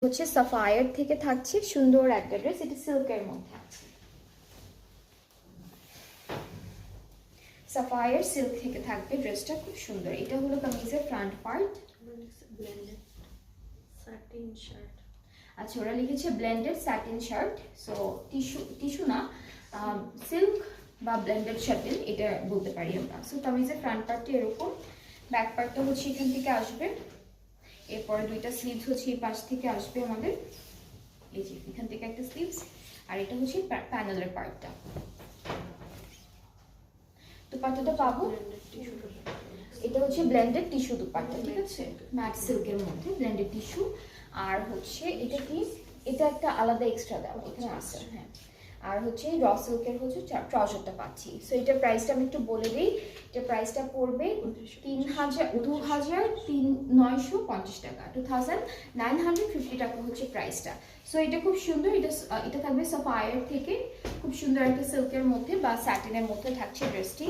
হচ্ছে সাফায়ার থেকে থাকছে সুন্দর একটা ড্রেস, এটা সিল্কের মধ্যে আছে। সাফায়ার সিল্ক থেকে থাকবে ড্রেসটা, খুব সুন্দর। এটা হলো কামিজের ফ্রন্ট পার্ট। আচ্ছা, ওরা লিখেছে blended satin shirt. So tissue না, সিল্ক বা ব্লেন্ডেড স্যাটিন এটা বলতে পারি আমরা। সো কামিজের ফ্রন্ট পার্টটা এরকম, ব্যাক পার্টটা হচ্ছে এখান থেকে আসবে, এরপরে দুইটা স্লিভস হচ্ছে এই পাশ থেকে আসবে আমাদের, এই যে এখান থেকে একটা স্লিভস, আর এটা হচ্ছে প্যানেলের পার্টটা। দুপাট্টাটা পাবো, এটা হচ্ছে ব্লেন্ডেড টিস্যু দুপাট্টা, ঠিক আছে, ম্যাট সিল্কের মধ্যে ব্লেন্ডেড টিস্যু। আর হচ্ছে এটা কি, এটা একটা আলাদা এক্সট্রা দেওয়া এখানে আছে, হ্যাঁ। আর হচ্ছে র সিল্কের হচ্ছে ট্রাউজারটা পাচ্ছি। সো এটার প্রাইসটা আমি একটু বলে দিই। এটা প্রাইসটা পড়বে 2950 টাকা, 2950 টাকা হচ্ছে প্রাইসটা। সো এটা খুব সুন্দর, এটা থাকবে সাফায়ার থেকে, খুব সুন্দর একটা সিল্কের মধ্যে বা স্যাটিনের মধ্যে থাকছে ড্রেসটি।